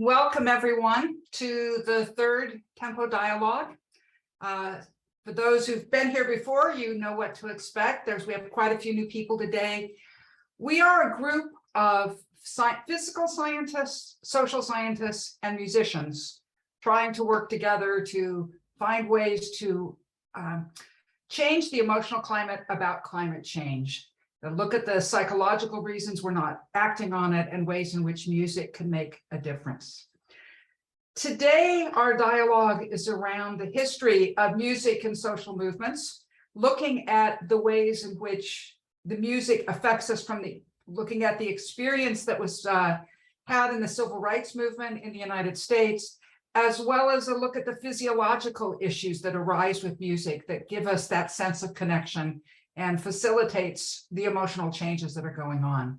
Welcome everyone to the third Tempo Dialogue. For those who've been here before, you know what to expect. We have quite a few new people today. We are a group of physical scientists, social scientists, and musicians trying to work together to find ways to change the emotional climate about climate change. To look at the psychological reasons we're not acting on it and ways in which music can make a difference. Today, our dialogue is around the history of music and social movements, looking at the ways in which the music affects us looking at the experience that was had in the civil rights movement in the United States, as well as a look at the physiological issues that arise with music that give us that sense of connection and facilitates the emotional changes that are going on.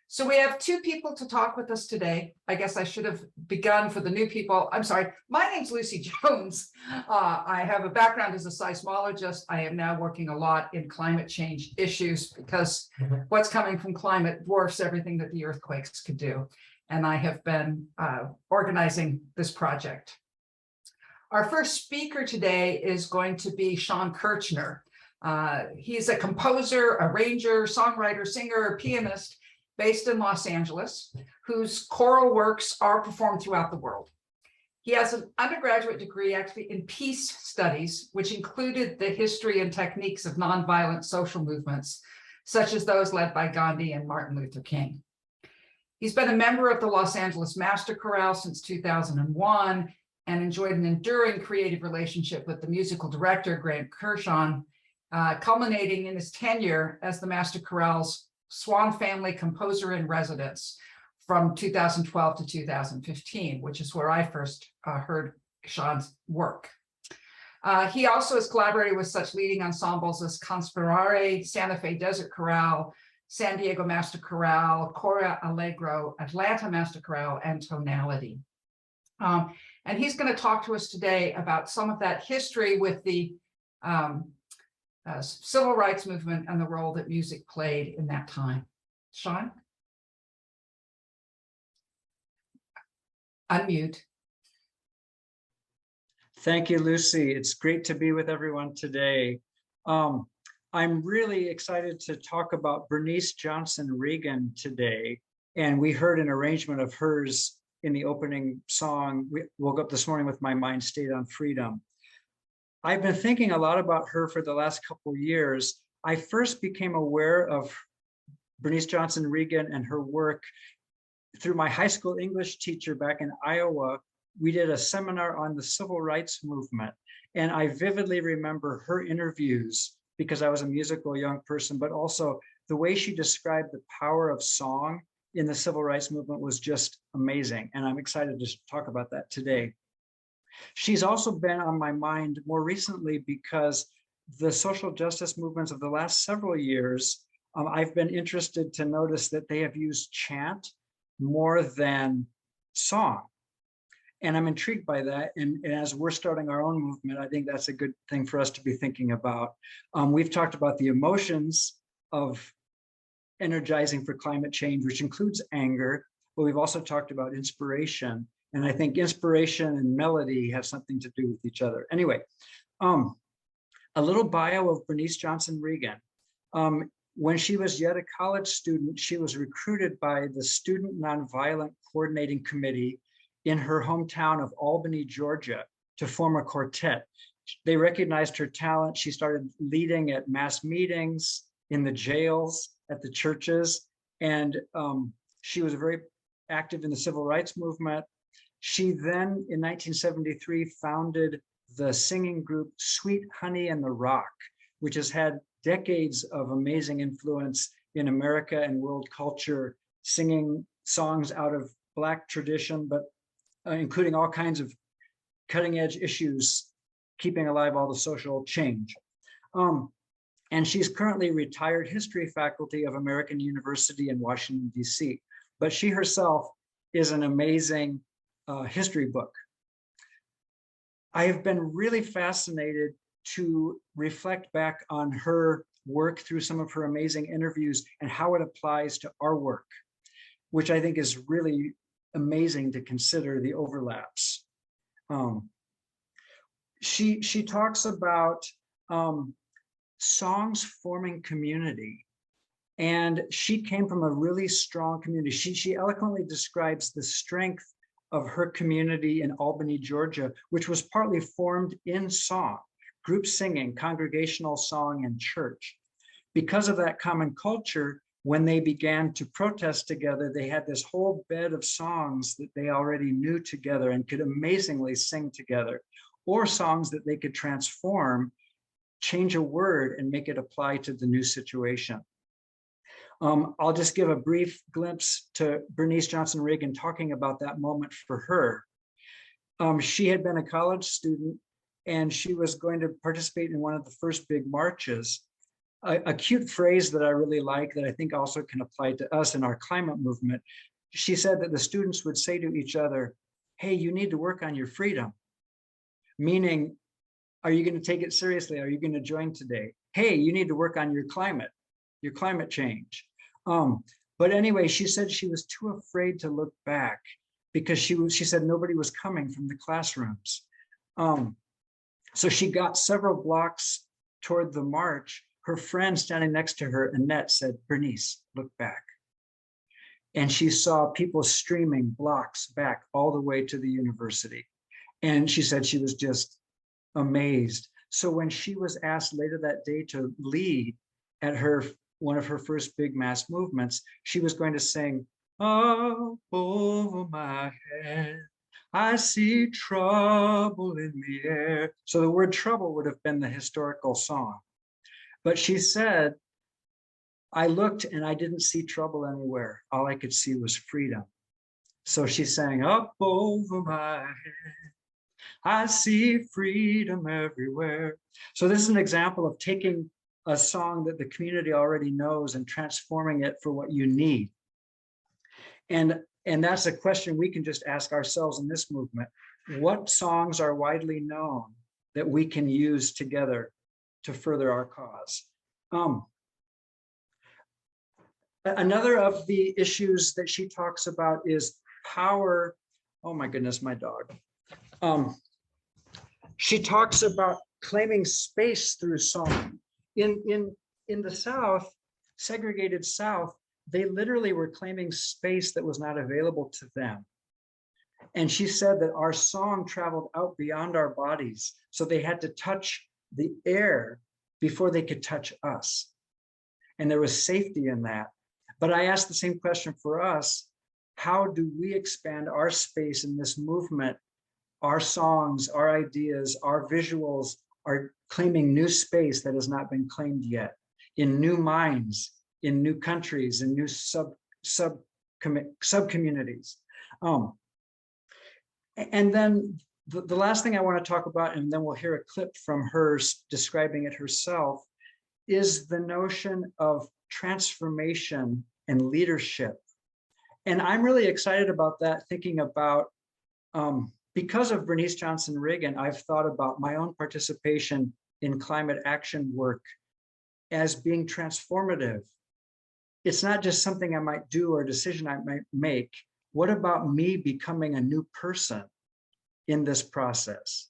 So we have two people to talk with us today. I guess I should have begun for the new people. I'm sorry, my name's Lucy Jones. I have a background as a seismologist. I am now working a lot in climate change issues because what's coming from climate dwarfs everything that the earthquakes could do. And I have been organizing this project. Our first speaker today is going to be Shawn Kirchner. He's a composer, arranger, songwriter, singer, pianist based in Los Angeles, whose choral works are performed throughout the world. He has an undergraduate degree actually in peace studies, which included the history and techniques of nonviolent social movements, such as those led by Gandhi and Martin Luther King. He's been a member of the Los Angeles Master Chorale since 2001 and enjoyed an enduring creative relationship with the musical director, Grant Kirschon, culminating in his tenure as the Master Chorale's Swan Family Composer in Residence from 2012 to 2015, which is where I first heard Shawn's work. He also has collaborated with such leading ensembles as Conspirare, Santa Fe Desert Chorale, San Diego Master Chorale, Cora Allegro, Atlanta Master Chorale, and Tonality. And he's going to talk to us today about some of that history with the civil rights movement and the role that music played in that time. Shawn? Unmute. Thank you, Lucy. It's great to be with everyone today. I'm really excited to talk about Bernice Johnson Reagon today. And we heard an arrangement of hers in the opening song. We woke up this morning with my mind stayed on freedom. I've been thinking a lot about her for the last couple of years. I first became aware of Bernice Johnson Reagon and her work through my high school English teacher back in Iowa. We did a seminar on the civil rights movement, and I vividly remember her interviews because I was a musical young person, but also the way she described the power of song in the civil rights movement was just amazing, and I'm excited to talk about that today. She's also been on my mind more recently because the social justice movements of the last several years, I've been interested to notice that they have used chant more than song. And I'm intrigued by that. And as we're starting our own movement, I think that's a good thing for us to be thinking about. We've talked about the emotions of energizing for climate change, which includes anger, but we've also talked about inspiration. And I think inspiration and melody have something to do with each other. Anyway, a little bio of Bernice Johnson Reagon. When she was yet a college student, she was recruited by the Student Nonviolent Coordinating Committee in her hometown of Albany, Georgia, to form a quartet. They recognized her talent. She started leading at mass meetings, in the jails, at the churches, and she was very active in the civil rights movement. She then, in 1973, founded the singing group Sweet Honey and the Rock, which has had decades of amazing influence in America and world culture, singing songs out of Black tradition, but including all kinds of cutting edge issues, keeping alive all the social change. And she's currently retired history faculty of American University in Washington, DC. But she herself is an amazing history book. I have been really fascinated to reflect back on her work through some of her amazing interviews and how it applies to our work, which I think is really amazing to consider the overlaps. She talks about songs forming community. And she came from a really strong community. She eloquently describes the strength of her community in Albany, Georgia, which was partly formed in song, group singing, congregational song, and church. Because of that common culture, when they began to protest together, they had this whole bed of songs that they already knew together and could amazingly sing together, or songs that they could transform, change a word, and make it apply to the new situation. I'll just give a brief glimpse to Bernice Johnson Reagan talking about that moment for her. She had been a college student and she was going to participate in one of the first big marches. A cute phrase that I really like that I think also can apply to us in our climate movement. She said that the students would say to each other, "Hey, you need to work on your freedom." Meaning, are you going to take it seriously? Are you going to join today? Hey, you need to work on your climate change. But anyway, she said she was too afraid to look back because she said nobody was coming from the classrooms. So she got several blocks toward the march. Her friend standing next to her, Annette, said, "Bernice, look back." And she saw people streaming blocks back all the way to the university. And she said she was just amazed. So when she was asked later that day to lead at one of her first big mass movements, she was going to sing, "Up over my head, I see trouble in the air." So the word trouble would have been the historical song. But she said, "I looked and I didn't see trouble anywhere. All I could see was freedom." So she sang, "Up over my head, I see freedom everywhere." So this is an example of taking a song that the community already knows and transforming it for what you need. And that's a question we can just ask ourselves in this movement. What songs are widely known that we can use together to further our cause? Another of the issues that she talks about is power. Oh my goodness, my dog. She talks about claiming space through song. In the South, segregated South, they literally were claiming space that was not available to them. And she said that our song traveled out beyond our bodies, so they had to touch the air before they could touch us. And there was safety in that. But I asked the same question for us. How do we expand our space in this movement? Our songs, our ideas, our visuals are claiming new space that has not been claimed yet, in new minds, in new countries, in new sub-communities. And then the last thing I want to talk about, and then we'll hear a clip from her describing it herself, is the notion of transformation and leadership. And I'm really excited about that, thinking about, because of Bernice Johnson Reagan, I've thought about my own participation in climate action work as being transformative. It's not just something I might do or a decision I might make. What about me becoming a new person in this process?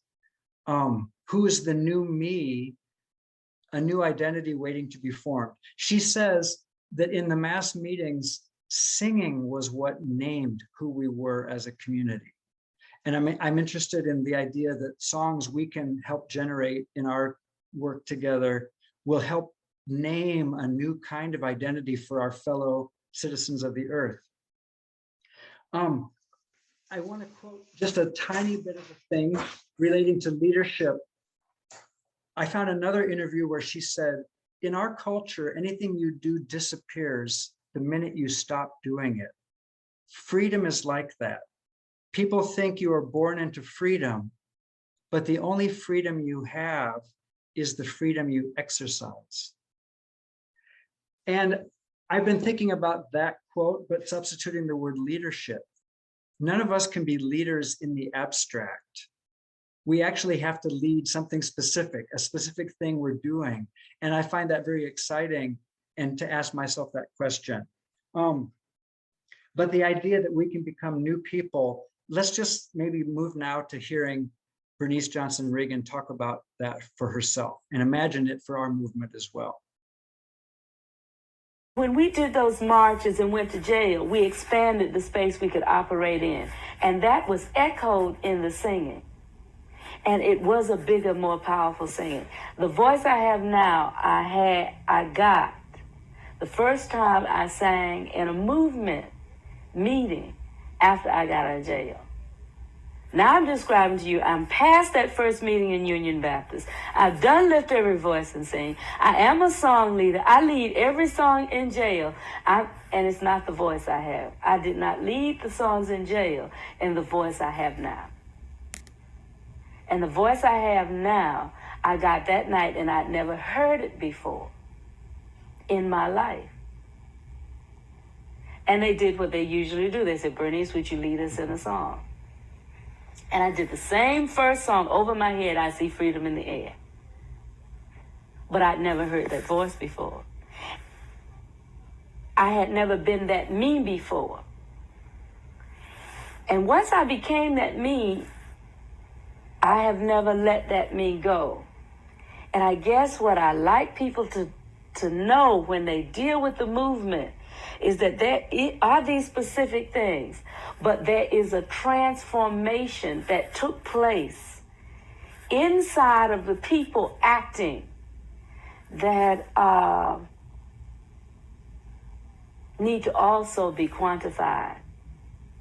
Who is the new me, a new identity waiting to be formed? She says that in the mass meetings, singing was what named who we were as a community. And I'm interested in the idea that songs we can help generate in our work together will help name a new kind of identity for our fellow citizens of the earth. I want to quote just a tiny bit of a thing relating to leadership. I found another interview where she said, "In our culture, anything you do disappears the minute you stop doing it. Freedom is like that. People think you are born into freedom, but the only freedom you have is the freedom you exercise." And I've been thinking about that quote, but substituting the word leadership. None of us can be leaders in the abstract. We actually have to lead something specific, a specific thing we're doing. And I find that very exciting, and to ask myself that question. But the idea that we can become new people, let's just maybe move now to hearing Bernice Johnson Reagon talk about that for herself and imagine it for our movement as well. When we did those marches and went to jail, we expanded the space we could operate in. And that was echoed in the singing. And it was a bigger, more powerful singing. The voice I have now, I got the first time I sang in a movement meeting after I got out of jail. Now I'm describing to you, I'm past that first meeting in Union Baptist. I've done Lift Every Voice and Sing. I am a song leader. I lead every song in jail. And it's not the voice I have. I did not lead the songs in jail in the voice I have now. And the voice I have now, I got that night and I'd never heard it before in my life. And they did what they usually do. They said, Bernice, would you lead us in a song? And I did the same first song over my head, I See Freedom in the Air. But I'd never heard that voice before. I had never been that me before. And once I became that me, I have never let that me go. And I guess what I like people to know when they deal with the movement is that there are these specific things, but there is a transformation that took place inside of the people acting that need to also be quantified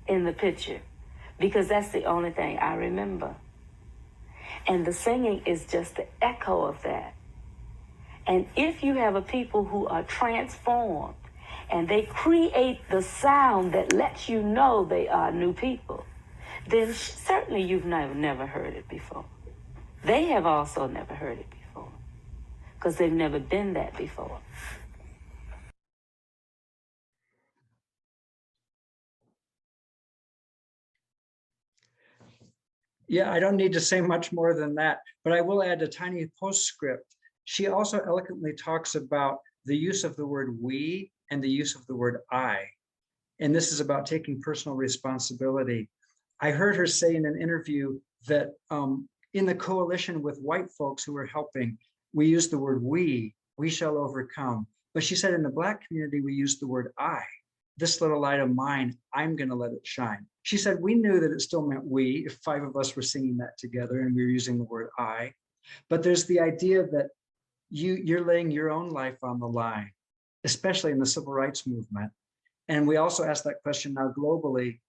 in the picture, because that's the only thing I remember. And the singing is just the echo of that. And if you have a people who are transformed and they create the sound that lets you know they are new people, then certainly you've never heard it before. They have also never heard it before because they've never been that before. Yeah, I don't need to say much more than that, but I will add a tiny postscript. She also eloquently talks about the use of the word we and the use of the word I. And this is about taking personal responsibility. I heard her say in an interview that in the coalition with white folks who were helping, we used the word we shall overcome. But she said in the Black community, we used the word I. This little light of mine, I'm going to let it shine. She said we knew that it still meant we if 5 of us were singing that together and we were using the word I. But there's the idea that you're laying your own life on the line, especially in the civil rights movement. And we also ask that question now globally.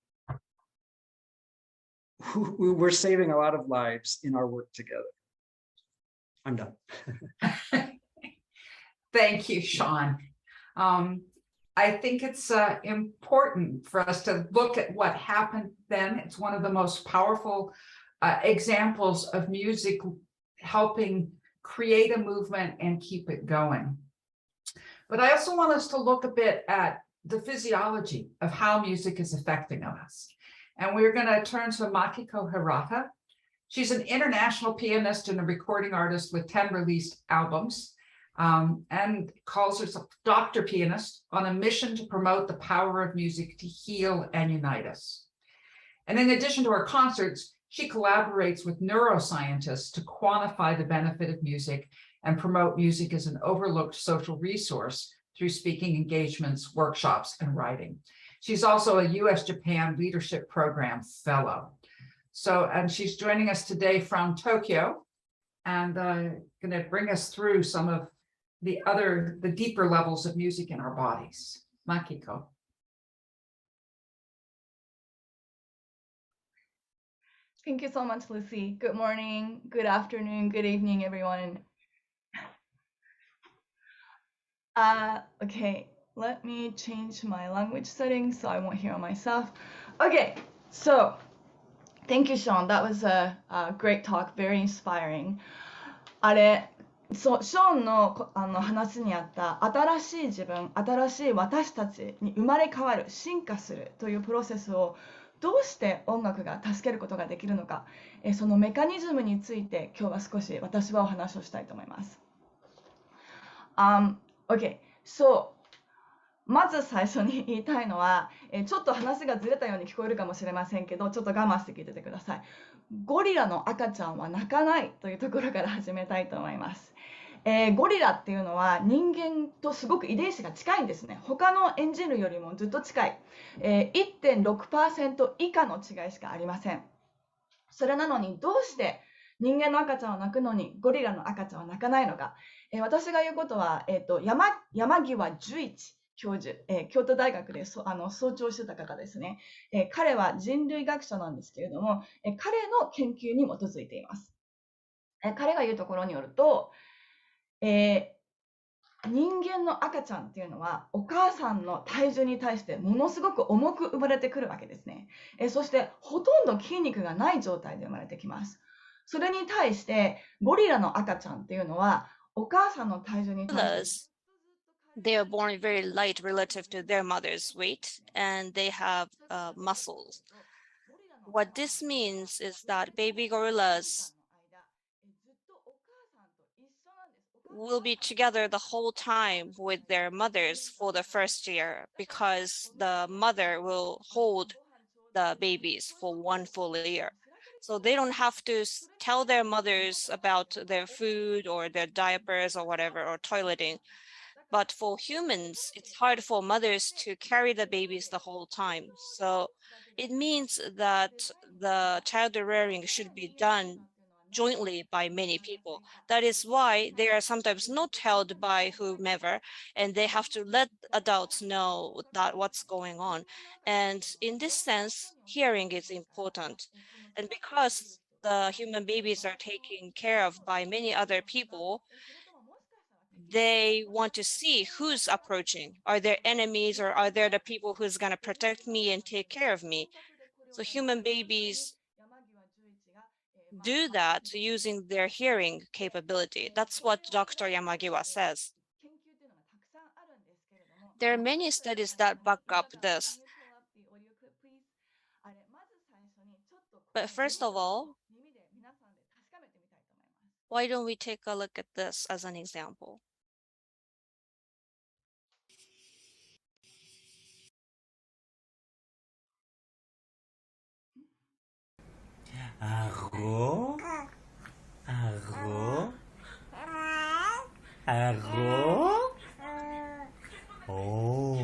We're saving a lot of lives in our work together. I'm done. Thank you, Shawn. I think it's important for us to look at what happened then. It's one of the most powerful examples of music helping create a movement and keep it going. But I also want us to look a bit at the physiology of how music is affecting us. And we're going to turn to Makiko Hirata. She's an international pianist and a recording artist with 10 released albums. And calls herself Dr. Pianist on a mission to promote the power of music to heal and unite us. And in addition to her concerts, she collaborates with neuroscientists to quantify the benefit of music and promote music as an overlooked social resource through speaking engagements, workshops, and writing. She's also a US-Japan Leadership Program Fellow. And she's joining us today from Tokyo and going to bring us through some of the deeper levels of music in our bodies. Makiko. Thank you so much, Lucy. Good morning, good afternoon, good evening, everyone. Okay, let me change my language settings so I won't hear myself. Okay, so thank you, Shawn. That was a great talk, very inspiring. そう、ショーンの話にあった新しい自分、新しい私たちに生まれ変わる、進化するというプロセスをどうして音楽が助けることができるのか、そのメカニズムについて今日は少し私はお話をしたいと思います。Okay, so まず最初に言いたいのは、ちょっと話がずれたように聞こえるかもしれませんけど、ちょっと我慢して聞いててください。ゴリラの赤ちゃんは泣かないというところから始めたいと思います。ゴリラっていうのは人間とすごく遺伝子が近いんですね。他のエンジン類よりもずっと近い。1.6% 以下の違いしかありません。それなのにどうして人間の赤ちゃんは泣くのにゴリラの赤ちゃんは泣かないのか。私が言うことは、山際十一教授、京都大学で総長してた方ですね。彼は人類学者なんですけれども、彼の研究に基づいています。彼が言うところによると、人間の赤ちゃんっていうのはお母さんの体重に対してものすごく重く生まれてくるわけですね。そしてほとんど筋肉がない状態で生まれてきます。それに対してゴリラの赤ちゃんっていうのはお母さんの体重に対して They are born very light relative to their mother's weight, and they have muscles. What this means is that baby gorillas will be together the whole time with their mothers for the first year because the mother will hold the babies for one full year. So they don't have to tell their mothers about their food or their diapers or whatever, or toileting. But for humans, it's hard for mothers to carry the babies the whole time. So it means that the child rearing should be done jointly by many people. That is why they are sometimes not held by whomever, and they have to let adults know that what's going on. And in this sense, hearing is important. And because the human babies are taken care of by many other people, they want to see who's approaching. Are there enemies, or are there the people who's going to protect me and take care of me? So human babies do that using their hearing capability. That's what Dr. Yamagiwa says. There are many studies that back up this. But first of all, why don't we take a look at this as an example? Arro, arro, arro. Oh,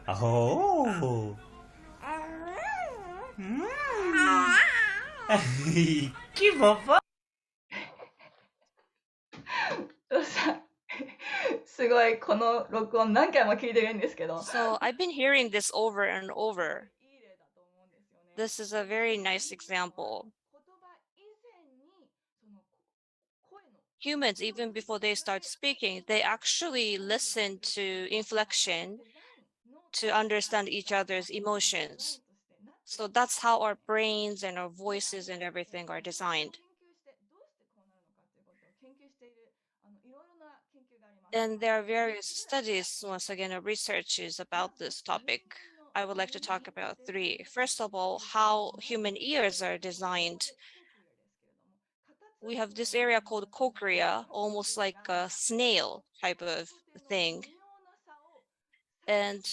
oh. Que fofa. すごいこの録音何回も聞いてるんですけど So I've been hearing this over and over. This is a very nice example. Humans, even before they start speaking, they actually listen to inflection to understand each other's emotions. So that's how our brains and our voices and everything are designed. And there are various studies, once again, researches about this topic. I would like to talk about three. First of all, how human ears are designed. We have this area called cochlea, almost like a snail type of thing. And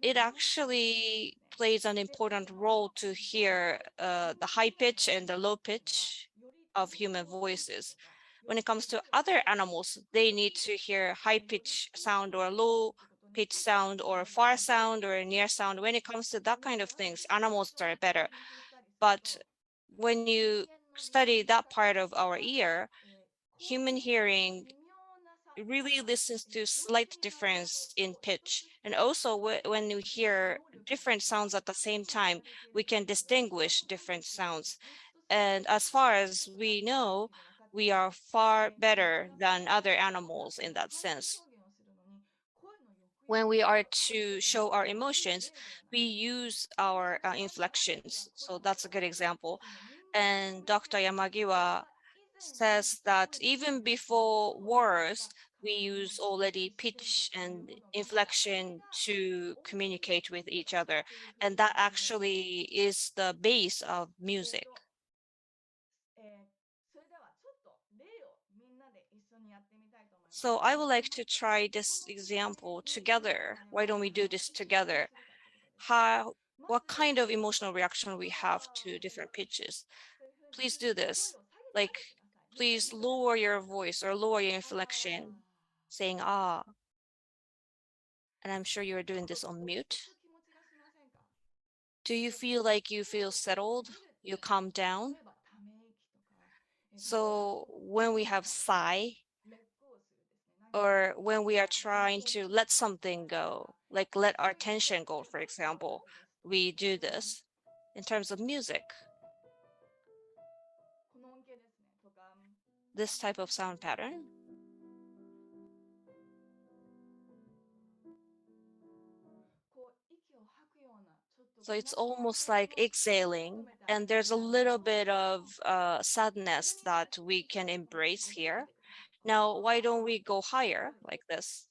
it actually plays an important role to hear the high pitch and the low pitch of human voices. When it comes to other animals, they need to hear high pitch sound or low pitch sound or far sound or near sound. When it comes to that kind of things, animals are better. But when you study that part of our ear, human hearing really listens to slight difference in pitch. And also when you hear different sounds at the same time, we can distinguish different sounds. And as far as we know, we are far better than other animals in that sense. When we are to show our emotions, we use our inflections. So that's a good example. And Dr. Yamagiwa says that even before words, we use already pitch and inflection to communicate with each other. And that actually is the base of music. So I would like to try this example together. Why don't we do this together? What kind of emotional reaction we have to different pitches? Please do this. Like, please lower your voice or lower your inflection, saying ah. And I'm sure you're doing this on mute. Do you feel like you feel settled? You calm down? So when we have sigh, or when we are trying to let something go, like let our tension go, for example, we do this in terms of music. This type of sound pattern. So it's almost like exhaling, and there's a little bit of sadness that we can embrace here. Now, why don't we go higher like this?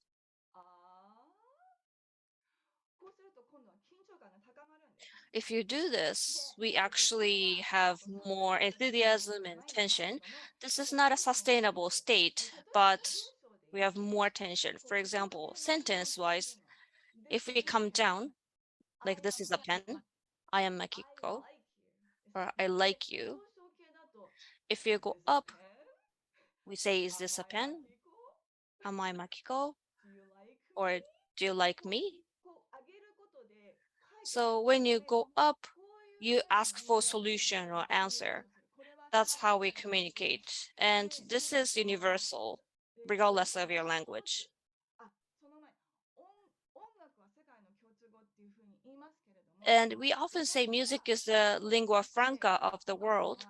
If you do this, we actually have more enthusiasm and tension. This is not a sustainable state, but we have more tension. For example, sentence-wise, if we come down, like this is a pen, I am Makiko, or I like you. If you go up, we say, is this a pen? Am I Makiko? Or do you like me? So when you go up, you ask for solution or answer. That's how we communicate. And this is universal, regardless of your language. And we often say music is the lingua franca of the world.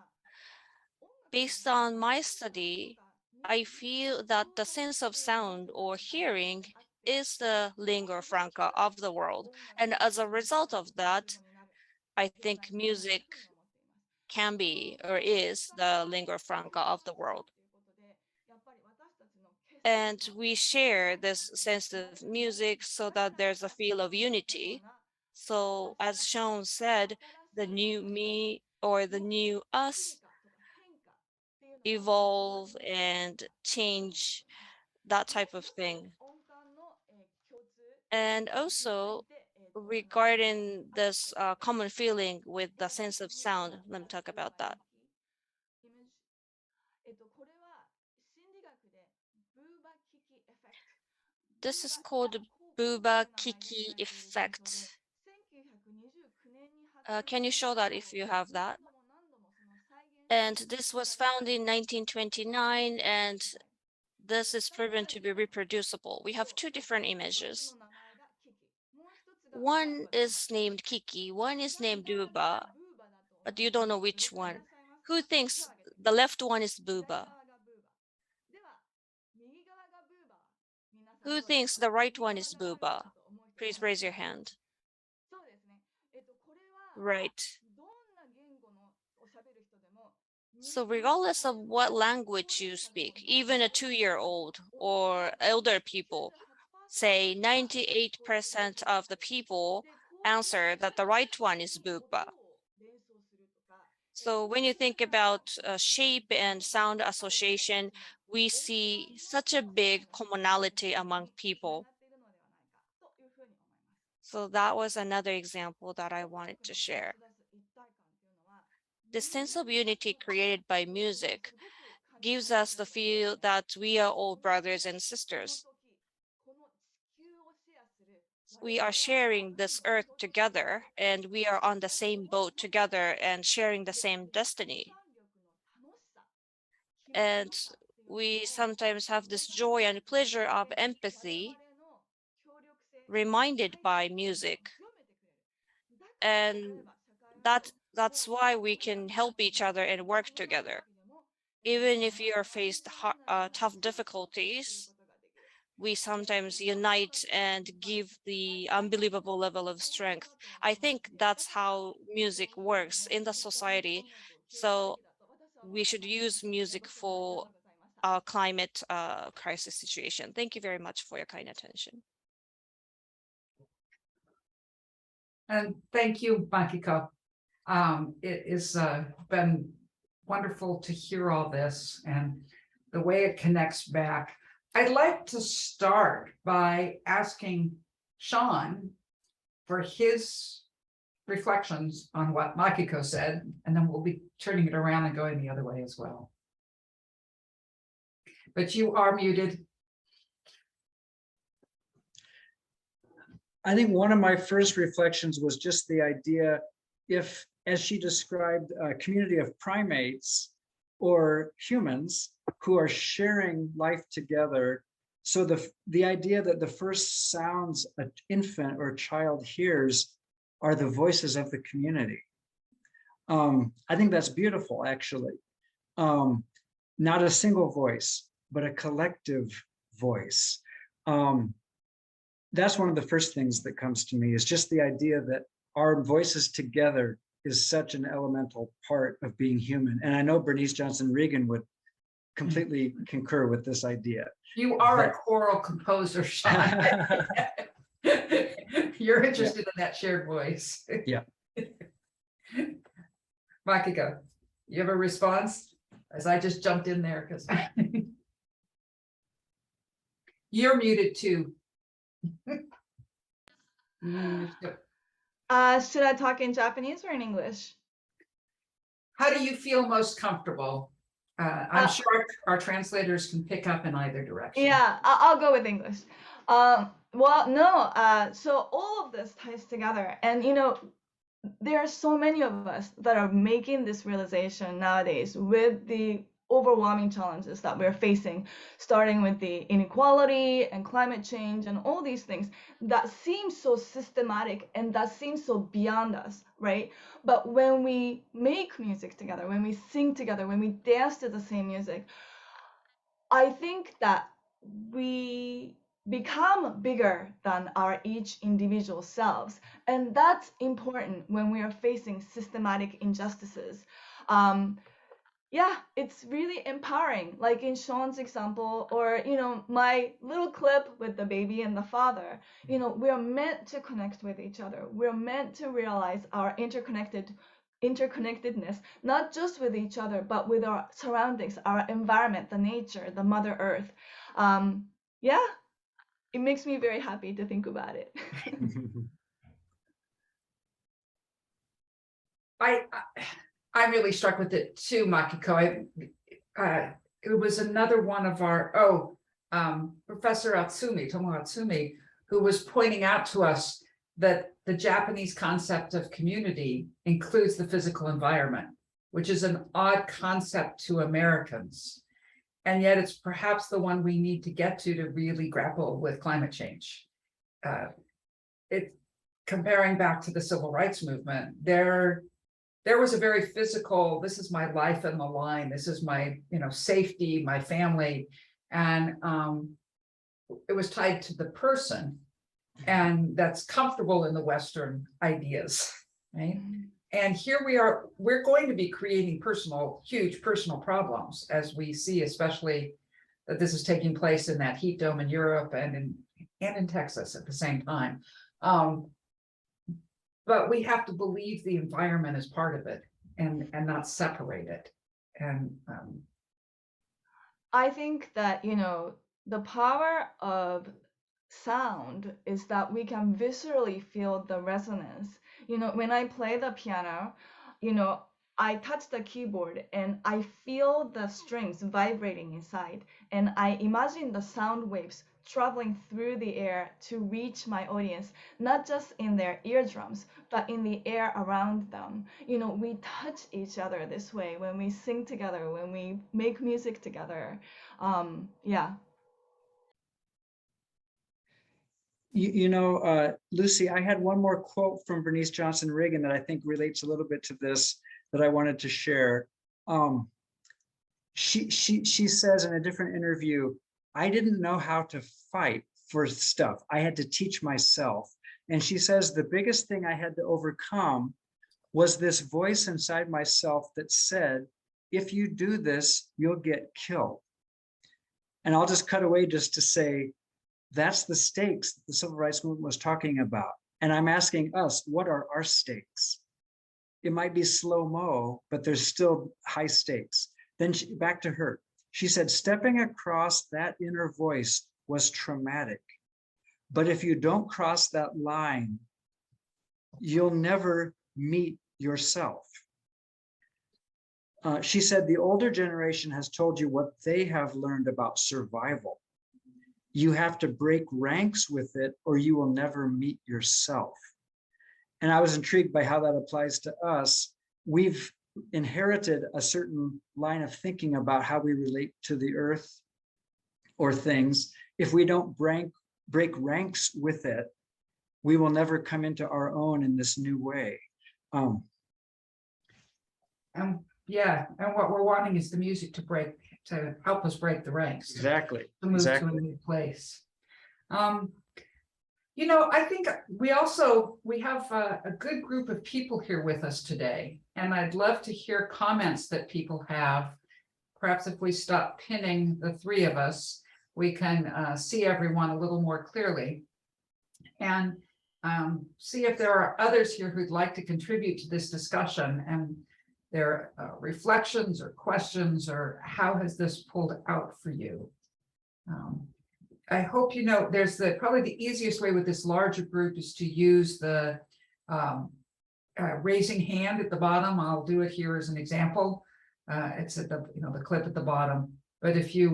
Based on my study, I feel that the sense of sound or hearing is the lingua franca of the world. And as a result of that, I think music can be or is the lingua franca of the world. And we share this sense of music so that there's a feel of unity. So as Shawn said, the new me or the new us evolve and change, that type of thing. And also regarding this common feeling with the sense of sound, let me talk about that. This is called Buba Kiki effect. Can you show that if you have that? And this was found in 1929, and this is proven to be reproducible. We have two different images. One is named Kiki, one is named Buba, but you don't know which one. Who thinks the left one is Buba? Who thinks the right one is Buba? Please raise your hand. Right. So regardless of what language you speak, even a 2-year-old or elder people, say 98% of the people answer that the right one is Buba. So when you think about shape and sound association, we see such a big commonality among people. So that was another example that I wanted to share. The sense of unity created by music gives us the feel that we are all brothers and sisters. We are sharing this earth together, and we are on the same boat together and sharing the same destiny. And we sometimes have this joy and pleasure of empathy reminded by music. And that's why we can help each other and work together. Even if you are faced tough difficulties, we sometimes unite and give the unbelievable level of strength. I think that's how music works in the society. So we should use music for our climate crisis situation. Thank you very much for your kind attention. And thank you, Makiko. It has been wonderful to hear all this and the way it connects back. I'd like to start by asking Shawn for his reflections on what Makiko said, and then we'll be turning it around and going the other way as well. But you are muted. I think one of my first reflections was just the idea, if, as she described, a community of primates or humans who are sharing life together. So the idea that the first sounds an infant or child hears are the voices of the community. I think that's beautiful, actually. Not a single voice, but a collective voice. That's one of the first things that comes to me, is just the idea that our voices together is such an elemental part of being human. And I know Bernice Johnson Regan would completely concur with this idea. You are a choral composer, Shawn. You're interested in that shared voice. Yeah. Makiko, you have a response? As I just jumped in there because you're muted too. Should I talk in Japanese or in English? How do you feel most comfortable? I'm sure our translators can pick up in either direction. Yeah, I'll go with English. Well, no, so all of this ties together. And, you know, there are so many of us that are making this realization nowadays with the overwhelming challenges that we're facing, starting with the inequality and climate change and all these things that seem so systematic and that seem so beyond us, right? But when we make music together, when we sing together, when we dance to the same music, I think that we become bigger than our each individual selves. And that's important when we are facing systematic injustices. Yeah, it's really empowering, like in Shawn's example, or, you know, my little clip with the baby and the father. You know, we're meant to connect with each other. We're meant to realize our interconnectedness, not just with each other, but with our surroundings, our environment, the nature, the Mother Earth. Yeah, it makes me very happy to think about it. I'm really struck with it too, Makiko. It was another one of our, Professor Atsumi, Tomo Atsumi, who was pointing out to us that the Japanese concept of community includes the physical environment, which is an odd concept to Americans. And yet it's perhaps the one we need to get to really grapple with climate change. Comparing back to the civil rights movement, there was a very physical, this is my life on the line, this is my, you know, safety, my family. And it was tied to the person. And that's comfortable in the Western ideas, right? And here we are, we're going to be creating huge personal problems, as we see, especially that this is taking place in that heat dome in Europe and in Texas at the same time. But we have to believe the environment is part of it and not separate it. And I think that, you know, the power of sound is that we can viscerally feel the resonance. You know, when I play the piano, you know, I touch the keyboard and I feel the strings vibrating inside, and I imagine the sound waves traveling through the air to reach my audience, not just in their eardrums, but in the air around them. You know, we touch each other this way when we sing together, when we make music together. Yeah. You know, Lucy, I had one more quote from Bernice Johnson Regan that I think relates a little bit to this that I wanted to share. She says in a different interview, I didn't know how to fight for stuff. I had to teach myself. And she says the biggest thing I had to overcome was this voice inside myself that said, if you do this, you'll get killed. And I'll just cut away just to say, that's the stakes the civil rights movement was talking about. And I'm asking us, what are our stakes? It might be slow-mo, but there's still high stakes. Then back to her. She said, stepping across that inner voice was traumatic. But if you don't cross that line, you'll never meet yourself. She said, the older generation has told you what they have learned about survival. You have to break ranks with it or you will never meet yourself. And I was intrigued by how that applies to us. We've inherited a certain line of thinking about how we relate to the earth or things. If we don't break ranks with it, we will never come into our own in this new way. Yeah, and what we're wanting is the music to help us break the ranks. Exactly. To move to a new place. You know, I think we have a good group of people here with us today, and I'd love to hear comments that people have. Perhaps if we stop pinning the three of us, we can see everyone a little more clearly, and see if there are others here who'd like to contribute to this discussion and their reflections or questions, or how has this pulled out for you? I hope you know there's probably the easiest way with this larger group is to use the raising hand at the bottom. I'll do it here as an example. It's at the clip at the bottom. But if you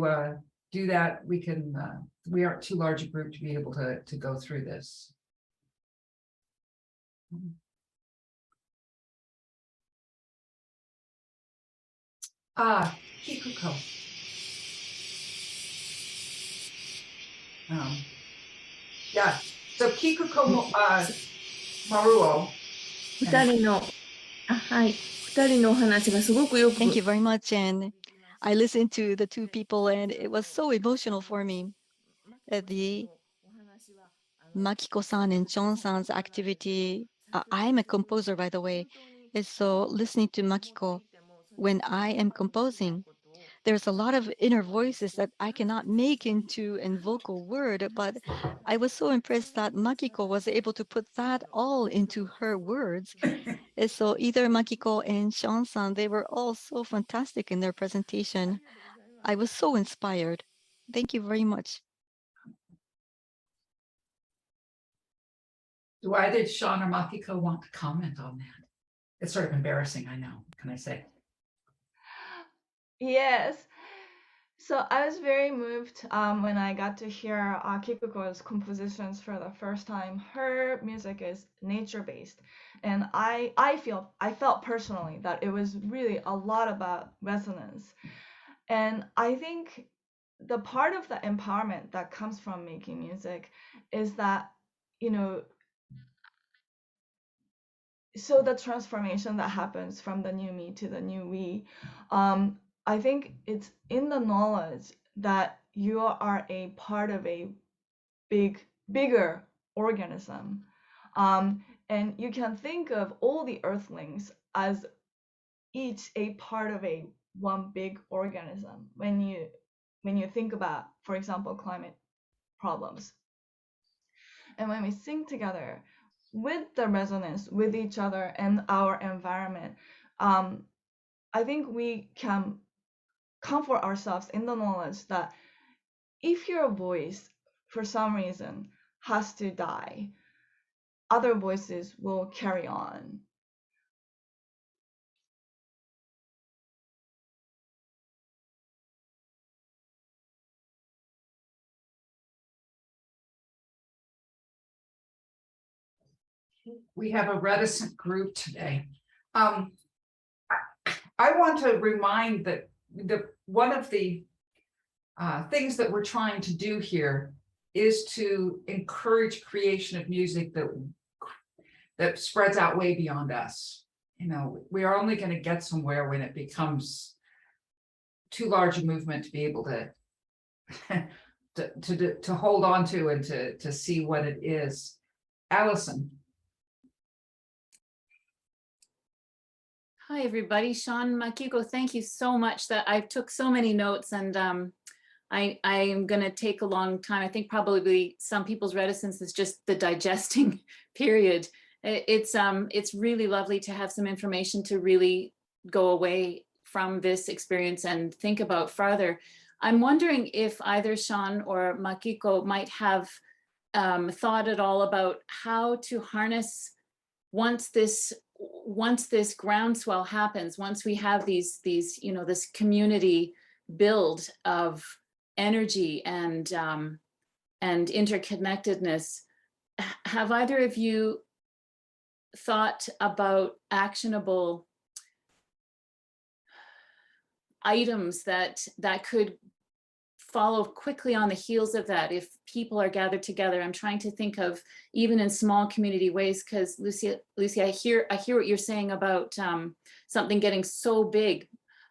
do that, we aren't too large a group to be able to go through this. Kikuko. Yeah, so Kikuko Maruo. 二人の、はい、二人のお話がすごくよく。 Thank you very much. And I listened to the two people and it was so emotional for me. The Makiko-san and Shawn-san's activity, I'm a composer, by the way. And so listening to Makiko, when I am composing, there's a lot of inner voices that I cannot make into a vocal word, but I was so impressed that Makiko was able to put that all into her words. And so either Makiko and Shawn-san, they were all so fantastic in their presentation. I was so inspired. Thank you very much. Do either Shawn or Makiko want to comment on that? It's sort of embarrassing, I know. Can I say? Yes. So I was very moved when I got to hear Kikuko's compositions for the first time. Her music is nature-based, and I felt personally that it was really a lot about resonance. And I think the part of the empowerment that comes from making music is that, you know, so the transformation that happens from the new me to the new we, I think it's in the knowledge that you are a part of a bigger organism. And you can think of all the earthlings as each a part of one big organism when you think about, for example, climate problems. And when we sing together with the resonance with each other and our environment, I think we can comfort ourselves in the knowledge that if your voice for some reason has to die, other voices will carry on. We have a reticent group today. I want to remind that one of the things that we're trying to do here is to encourage creation of music that spreads out way beyond us. You know, we are only going to get somewhere when it becomes too large a movement to be able to hold on to and to see what it is. Allison. Hi, everybody. Shawn, Makiko, thank you so much. That I took so many notes, and I am going to take a long time. I think probably some people's reticence is just the digesting period. It's really lovely to have some information to really go away from this experience and think about farther. I'm wondering if either Shawn or Makiko might have thought at all about how to harness once this groundswell happens, once we have these this community build of energy and interconnectedness. Have either of you thought about actionable items that could follow quickly on the heels of that if people are gathered together? I'm trying to think of even in small community ways, because Lucy, I hear what you're saying about something getting so big.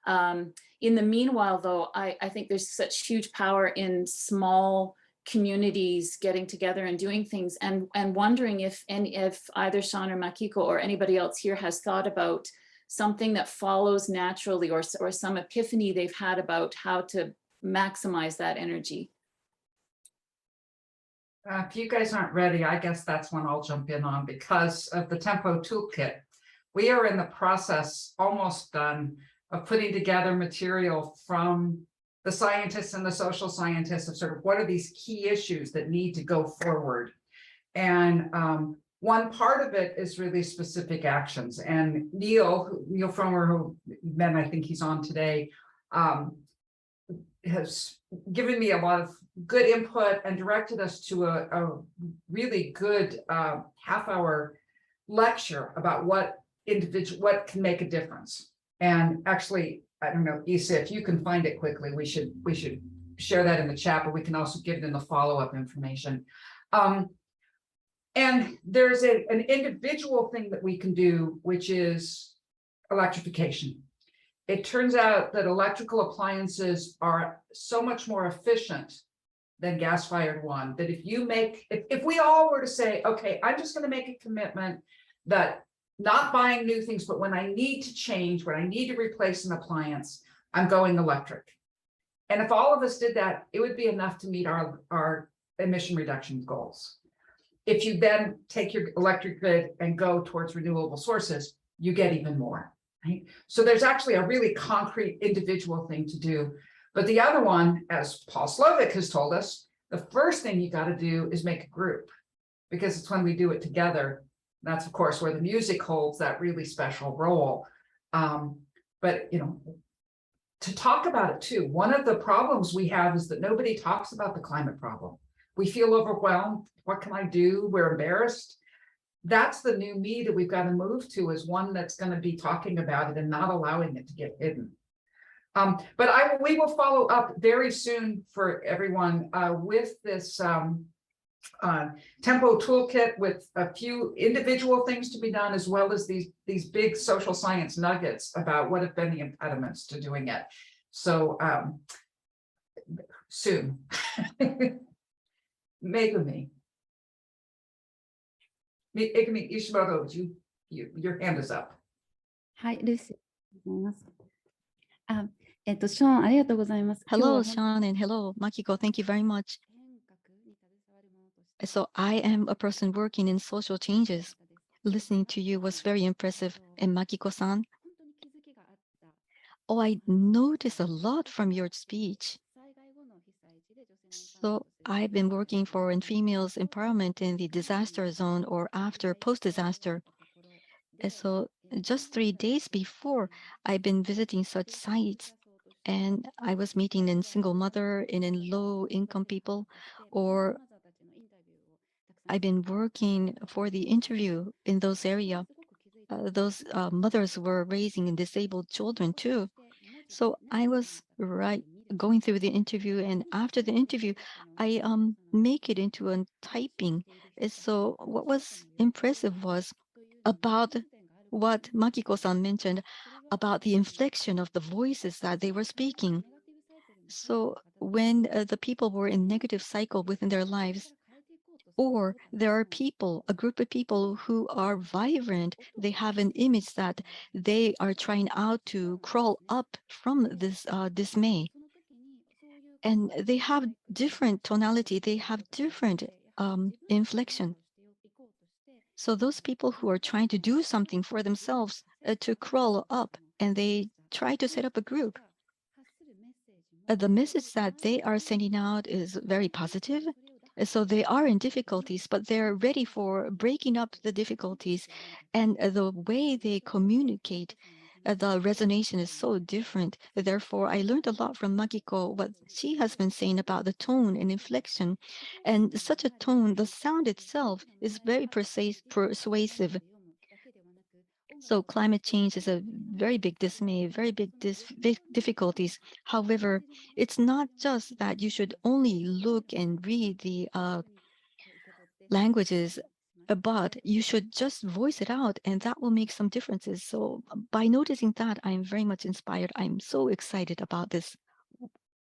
In the meanwhile, though, I think there's such huge power in small communities getting together and doing things, and wondering if either Shawn or Makiko or anybody else here has thought about something that follows naturally, or some epiphany they've had about how to maximize that energy. If you guys aren't ready, I guess that's when I'll jump in on, because of the Tempo Toolkit. We are in the process, almost done, of putting together material from the scientists and the social scientists of sort of what are these key issues that need to go forward. And one part of it is really specific actions. And Neil Fromer, who then I think he's on today, has given me a lot of good input and directed us to a really good half-hour lecture about what can make a difference. And actually, I don't know, Isa, if you can find it quickly, we should share that in the chat, but we can also give it in the follow-up information. And there's an individual thing that we can do, which is electrification. It turns out that electrical appliances are so much more efficient than gas-fired one, that if we all were to say, okay, I'm just going to make a commitment that not buying new things, but when I need to change, when I need to replace an appliance, I'm going electric. And if all of us did that, it would be enough to meet our emission reduction goals. If you then take your electric grid and go towards renewable sources, you get even more. Right? So there's actually a really concrete individual thing to do. But the other one, as Paul Slovic has told us, the first thing you got to do is make a group, because it's when we do it together. That's, of course, where the music holds that really special role. But, to talk about it too, one of the problems we have is that nobody talks about the climate problem. We feel overwhelmed. What can I do? We're embarrassed. That's the new me that we've got to move to, is one that's going to be talking about it and not allowing it to get hidden. But we will follow up very soon for everyone with this Tempo Toolkit, with a few individual things to be done, as well as these big social science nuggets about what have been the impediments to doing it. So soon. Megumi Ishimoto, your hand is up. はい、ルーシー、ありがとうございます。ショーン、ありがとうございます。 Hello, Shawn, and hello, Makiko. Thank you very much. So I am a person working in social changes. Listening to you was very impressive. And Makiko-san, I noticed a lot from your speech. So I've been working for females empowerment in the disaster zone or after post-disaster. So just 3 days before, I've been visiting such sites, and I was meeting in single mother and in low-income people, or I've been working for the interview in those areas. Those mothers were raising disabled children too. So I was going through the interview, and after the interview, I make it into a typing. So what was impressive was about what Makiko-san mentioned about the inflection of the voices that they were speaking. So when the people were in negative cycle within their lives, or there are people, a group of people who are vibrant, they have an image that they are trying out to crawl up from this dismay. And they have different tonality, they have different inflection. So those people who are trying to do something for themselves to crawl up, and they try to set up a group. The message that they are sending out is very positive. So they are in difficulties, but they're ready for breaking up the difficulties. And the way they communicate, the resonation is so different. Therefore, I learned a lot from Makiko, what she has been saying about the tone and inflection. And such a tone, the sound itself is very persuasive. So climate change is a very big dismay, very big difficulties. However, it's not just that you should only look and read the languages, but you should just voice it out, and that will make some differences. So by noticing that, I'm very much inspired. I'm so excited about this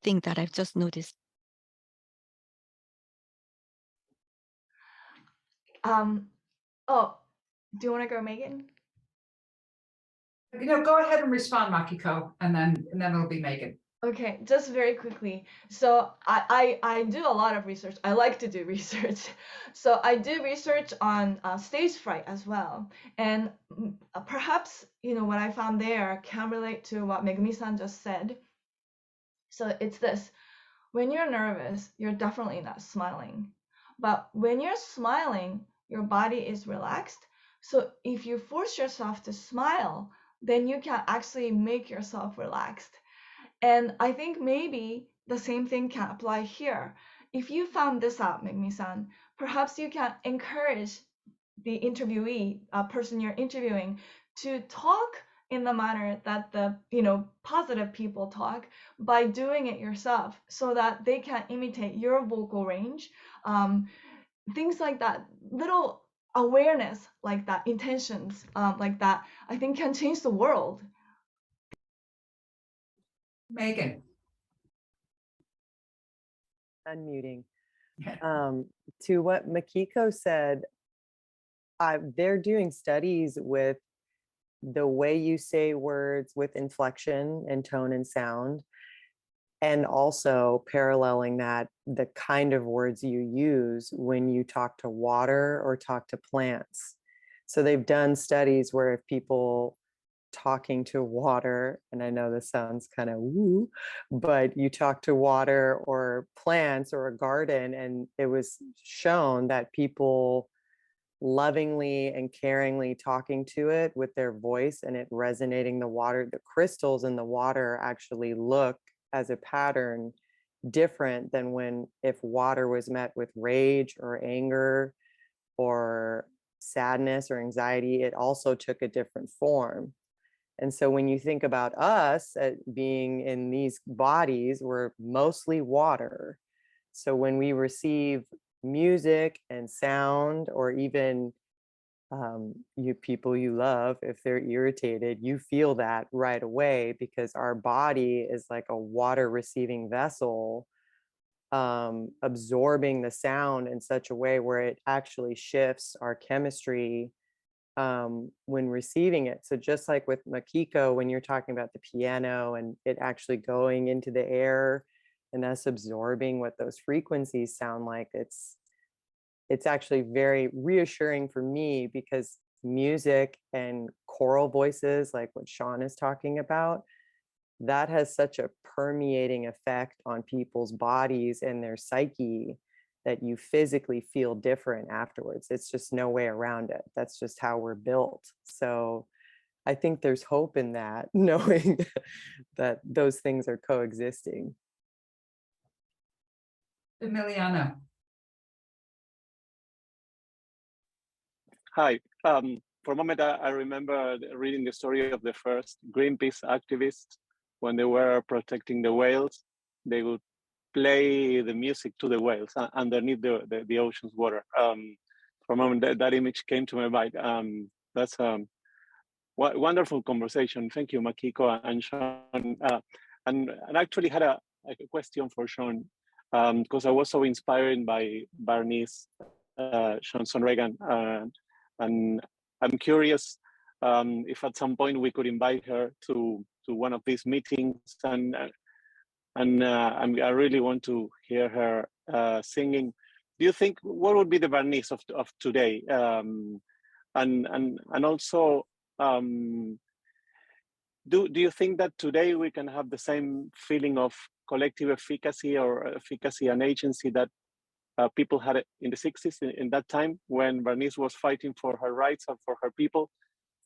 thing that I've just noticed. Oh, do you want to go, Megan? Go ahead and respond, Makiko, and then it'll be Megan. Okay, just very quickly. So I do a lot of research. I like to do research. So I do research on stage fright as well. And perhaps, what I found there can relate to what Megumi-san just said. So it's this. When you're nervous, you're definitely not smiling. But when you're smiling, your body is relaxed. So if you force yourself to smile, then you can actually make yourself relaxed. And I think maybe the same thing can apply here. If you found this out, Megumi-san, perhaps you can encourage the interviewee, person you're interviewing, to talk in the manner that the positive people talk by doing it yourself, so that they can imitate your vocal range. Things like that, little awareness like that, intentions like that, I think can change the world. Megan. Unmuting. To what Makiko said, they're doing studies with the way you say words with inflection and tone and sound, and also paralleling that, the kind of words you use when you talk to water or talk to plants. So they've done studies where if people talking to water, and I know this sounds kind of woo, but you talk to water or plants or a garden, and it was shown that people lovingly and caringly talking to it with their voice and it resonating the water, the crystals in the water actually look as a pattern different than if water was met with rage or anger or sadness or anxiety. It also took a different form. And so when you think about us being in these bodies, we're mostly water. So when we receive music and sound, or even you people you love, if they're irritated, you feel that right away, because our body is like a water receiving vessel, absorbing the sound in such a way where it actually shifts our chemistry when receiving it. So just like with Makiko, when you're talking about the piano and it actually going into the air and us absorbing what those frequencies sound like, it's actually very reassuring for me, because music and choral voices, like what Shawn is talking about, that has such a permeating effect on people's bodies and their psyche that you physically feel different afterwards. It's just no way around it. That's just how we're built. So I think there's hope in that, knowing that those things are coexisting. Emiliano. Hi. For a moment, I remember reading the story of the first Greenpeace activists when they were protecting the whales. They would play the music to the whales underneath the ocean's water. For a moment, that image came to my mind. That's a wonderful conversation. Thank you, Makiko and Shawn. And I actually had a question for Shawn, because I was so inspired by Barney's Johnson Reagan. And I'm curious if at some point we could invite her to one of these meetings, and I really want to hear her singing. Do you think, what would be the Barnice of today? And also, do do you think that today we can have the same feeling of collective efficacy or efficacy and agency that people had it in the 60s, in that time when Bernice was fighting for her rights and for her people?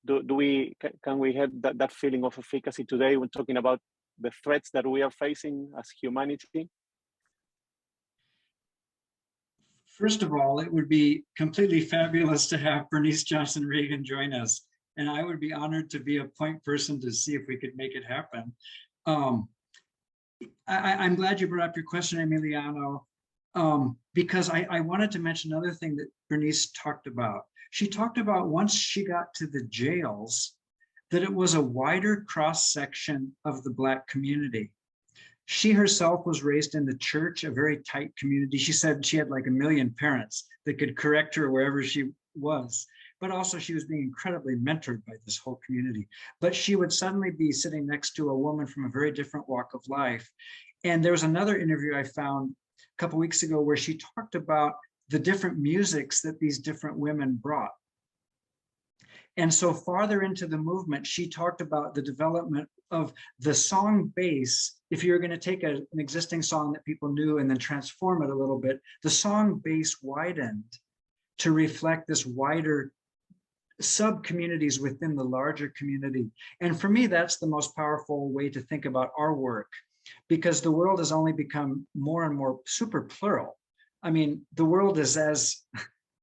Can we have that feeling of efficacy today when talking about the threats that we are facing as humanity? First of all, it would be completely fabulous to have Bernice Johnson Reagon join us. And I would be honored to be a point person to see if we could make it happen. I'm glad you brought up your question, Emiliano, because I wanted to mention another thing that Bernice talked about. She talked about once she got to the jails, that it was a wider cross section of the Black community. She herself was raised in the church, a very tight community. She said she had like 1 million parents that could correct her wherever she was. But also she was being incredibly mentored by this whole community. But she would suddenly be sitting next to a woman from a very different walk of life. And there was another interview I found a couple weeks ago where she talked about the different musics that these different women brought. And so farther into the movement, she talked about the development of the song base. If you're going to take an existing song that people knew and then transform it a little bit, the song base widened to reflect this wider sub-communities within the larger community. And for me, that's the most powerful way to think about our work, because the world has only become more and more super plural. I mean, the world is as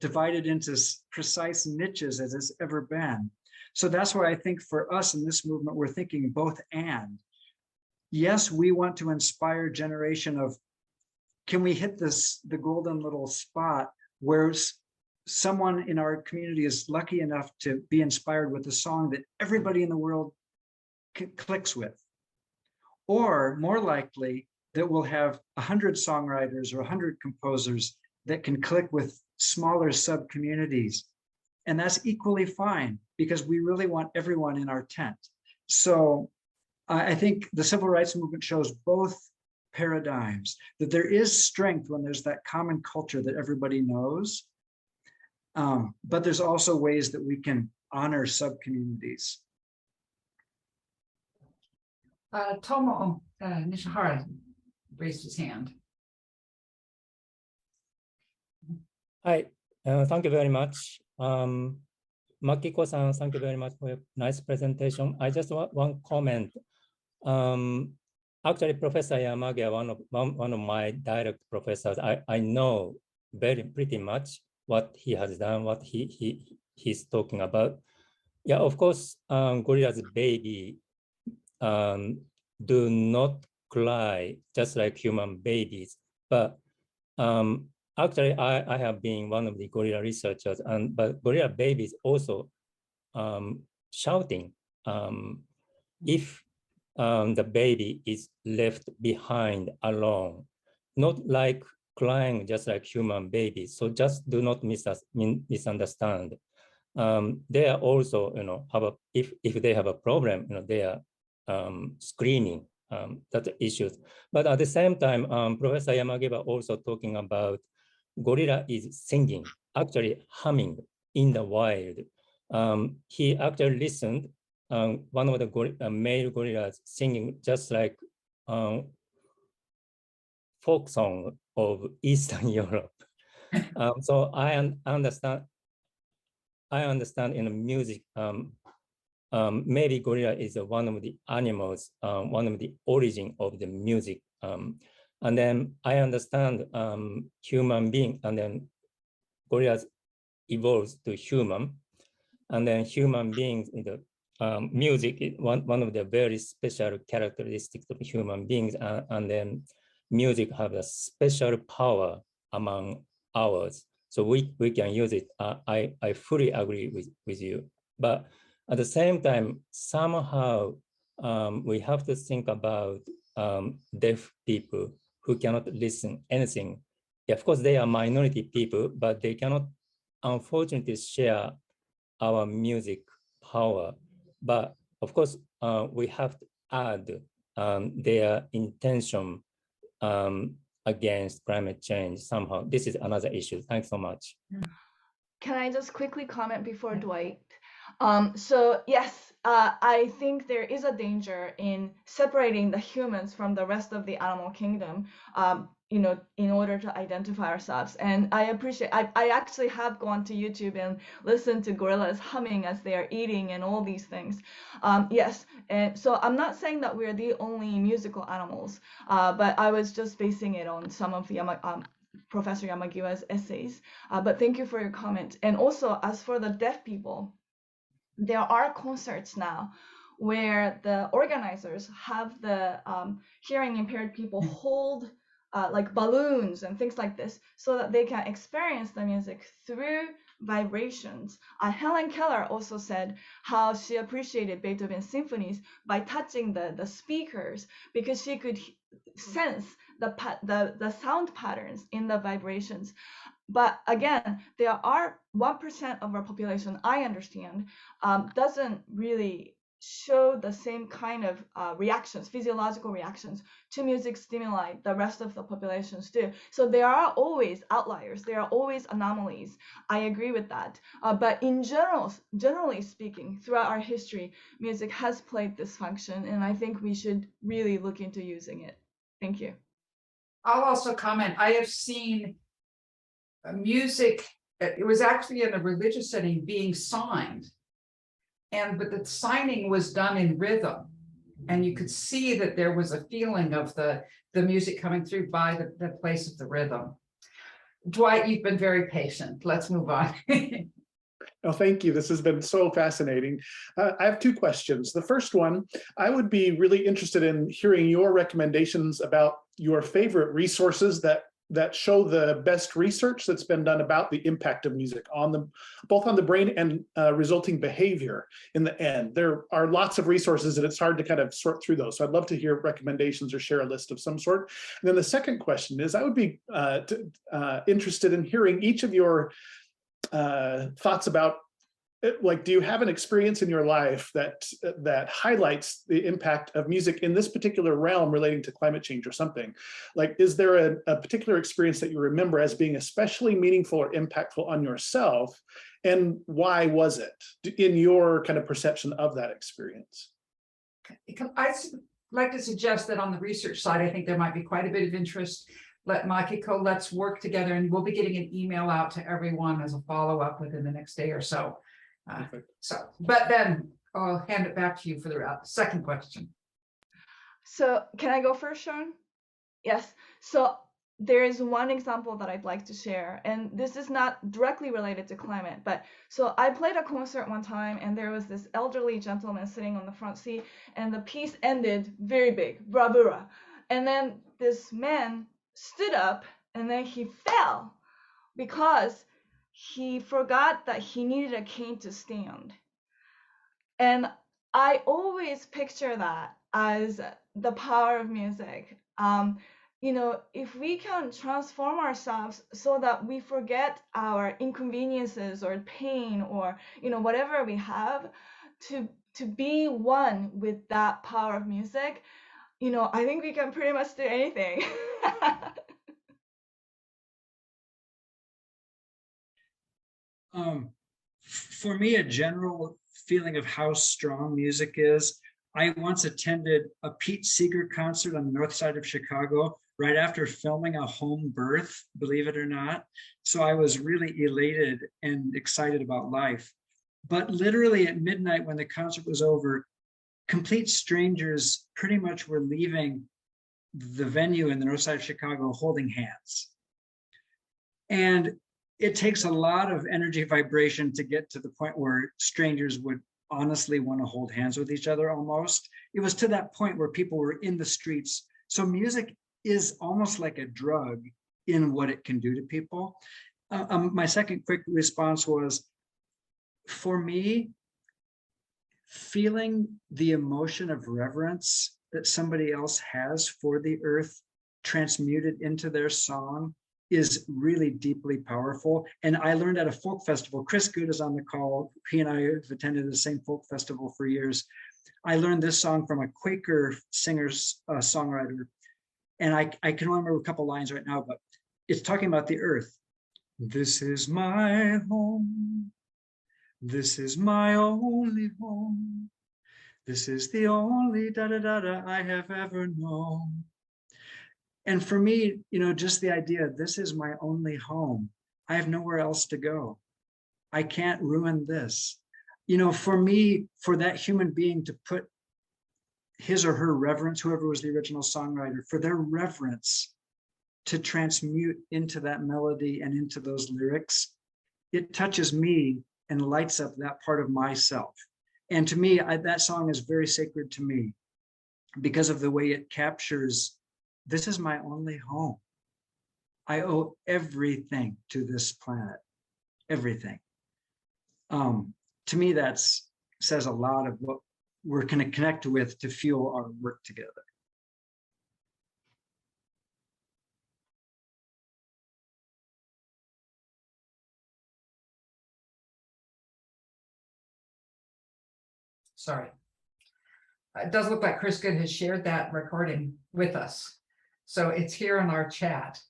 divided into precise niches as it's ever been. So that's why I think for us in this movement, we're thinking both and. Yes, we want to inspire a generation of, can we hit the golden little spot where someone in our community is lucky enough to be inspired with a song that everybody in the world clicks with? Or more likely that we'll have 100 songwriters or 100 composers that can click with smaller sub-communities. And that's equally fine, because we really want everyone in our tent. So I think the civil rights movement shows both paradigms, that there is strength when there's that common culture that everybody knows. But there's also ways that we can honor sub-communities. Tomo Nishihara raised his hand. Hi, thank you very much. Makiko-san, thank you very much for your nice presentation. I just want one comment. Actually, Professor Yamagi, one of my direct professors, I know pretty much what he has done, what he's talking about. Yeah, of course, gorilla's baby do not cry just like human babies, but actually, I have been one of the gorilla researchers, but gorilla babies also shouting if the baby is left behind alone, not like crying just like human babies. So just do not misunderstand. They are also, if they have a problem, they are screaming. That's issues. But at the same time, Professor Yamagi was also talking about gorilla is singing, actually humming in the wild. He actually listened, one of the male gorillas singing just like folk song of Eastern Europe. So I understand in the music, maybe gorilla is one of the animals, one of the origin of the music. And then I understand human being, and then gorillas evolves to human, and then human beings in the music is one of the very special characteristics of human beings, and then music have a special power among ours. So we can use it. I fully agree with you. But at the same time, somehow we have to think about deaf people who cannot listen anything. Yeah, of course, they are minority people, but they cannot, unfortunately, share our music power. But of course, we have to add their intention against climate change somehow. This is another issue. Thanks so much. Can I just quickly comment before Dwight? So yes, I think there is a danger in separating the humans from the rest of the animal kingdom, in order to identify ourselves. And I appreciate, I actually have gone to YouTube and listened to gorillas humming as they are eating and all these things. Yes, and so I'm not saying that we're the only musical animals, but I was just basing it on some of the Professor Yamagiwa's essays. But thank you for your comment. And also, as for the deaf people, there are concerts now where the organizers have the hearing impaired people hold like balloons and things like this so that they can experience the music through vibrations. Helen Keller also said how she appreciated Beethoven's symphonies by touching the speakers because she could sense the sound patterns in the vibrations. But again, there are 1% of our population, I understand, doesn't really show the same kind of reactions, physiological reactions to music stimuli the rest of the populations do. So there are always outliers, there are always anomalies. I agree with that. But in generally speaking, throughout our history, music has played this function, and I think we should really look into using it. Thank you. I'll also comment, I have seen music, it was actually in a religious setting being signed. But the signing was done in rhythm. And you could see that there was a feeling of the music coming through by the place of the rhythm. Dwight, you've been very patient. Let's move on. Oh, thank you. This has been so fascinating. I have two questions. The first one, I would be really interested in hearing your recommendations about your favorite resources that show the best research that's been done about the impact of music on both on the brain and resulting behavior in the end. There are lots of resources and it's hard to kind of sort through those. So I'd love to hear recommendations or share a list of some sort. And then the second question is, I would be interested in hearing each of your thoughts about, like, do you have an experience in your life that highlights the impact of music in this particular realm relating to climate change or something? Like, is there a particular experience that you remember as being especially meaningful or impactful on yourself? And why was it in your kind of perception of that experience? I'd like to suggest that on the research side, I think there might be quite a bit of interest. Makiko, let's work together, and we'll be getting an email out to everyone as a follow-up within the next day or so. But then I'll hand it back to you for the second question. So can I go first, Shawn? Yes. So there is one example that I'd like to share, and this is not directly related to climate, but so I played a concert one time and there was this elderly gentleman sitting on the front seat and the piece ended very big, bravura. And then this man stood up and then he fell because he forgot that he needed a cane to stand. And I always picture that as the power of music. If we can transform ourselves so that we forget our inconveniences or pain or whatever we have, to be one with that power of music, I think we can pretty much do anything. For me, a general feeling of how strong music is, I once attended a Pete Seeger concert on the north side of Chicago right after filming a home birth, believe it or not. So I was really elated and excited about life. But literally at midnight when the concert was over, complete strangers pretty much were leaving the venue in the north side of Chicago holding hands. And it takes a lot of energy vibration to get to the point where strangers would honestly want to hold hands with each other almost. It was to that point where people were in the streets. So music is almost like a drug in what it can do to people. My second quick response was, for me, feeling the emotion of reverence that somebody else has for the earth transmuted into their song is really deeply powerful. And I learned at a folk festival, Chris Good is on the call, he and I have attended the same folk festival for years. I learned this song from a Quaker singer-songwriter, and I can only remember a couple lines right now, but it's talking about the earth. This is my home. This is my only home. This is the only da-da-da-da I have ever known. And for me, just the idea, this is my only home. I have nowhere else to go. I can't ruin this. For me, for that human being to put his or her reverence, whoever was the original songwriter, for their reverence to transmute into that melody and into those lyrics, it touches me and lights up that part of myself. And to me, that song is very sacred to me because of the way it captures, this is my only home. I owe everything to this planet, everything. To me, that says a lot of what we're going to connect with to fuel our work together. Sorry. It does look like Chris Good has shared that recording with us. So it's here in our chat.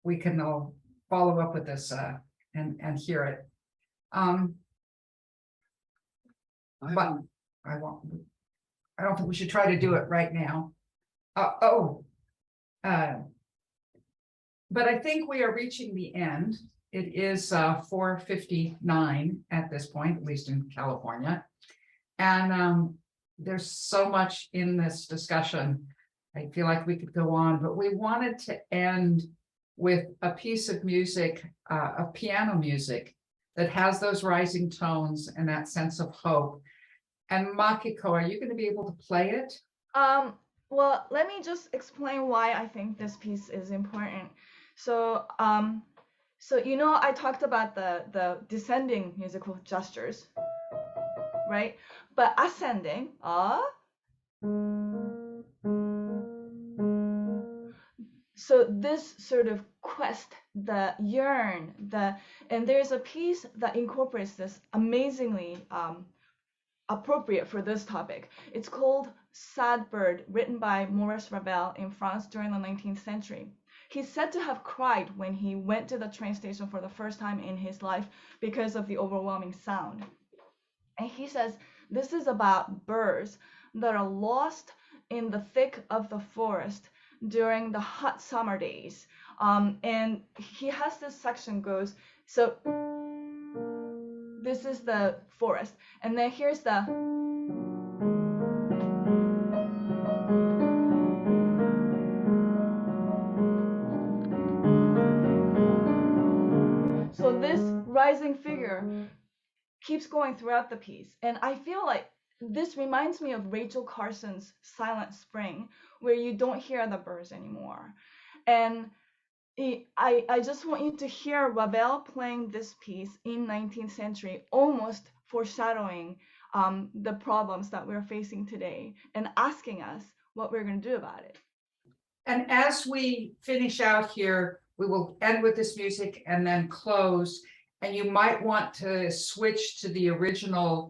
We can all follow up with this and hear it. But I don't think we should try to do it right now. But I think we are reaching the end. It is 4:59 at this point, at least in California. And there's so much in this discussion. I feel like we could go on, but we wanted to end with a piece of music, of piano music that has those rising tones and that sense of hope. And Makiko, are you going to be able to play it? Well, let me just explain why I think this piece is important. So, I talked about the descending musical gestures, right? But ascending, so this sort of quest, the yearn, and there's a piece that incorporates this amazingly appropriate for this topic. It's called Sad Bird, written by Maurice Ravel in France during the 19th century. He's said to have cried when he went to the train station for the first time in his life because of the overwhelming sound. And he says this is about birds that are lost in the thick of the forest during the hot summer days. And he has this section goes, so this is the forest, and then here's the so this rising figure keeps going throughout the piece. And I feel like this reminds me of Rachel Carson's Silent Spring, where you don't hear the birds anymore. And I just want you to hear Ravel playing this piece in 19th century, almost foreshadowing the problems that we're facing today and asking us what we're going to do about it. And as we finish out here, we will end with this music and then close. And you might want to switch to the original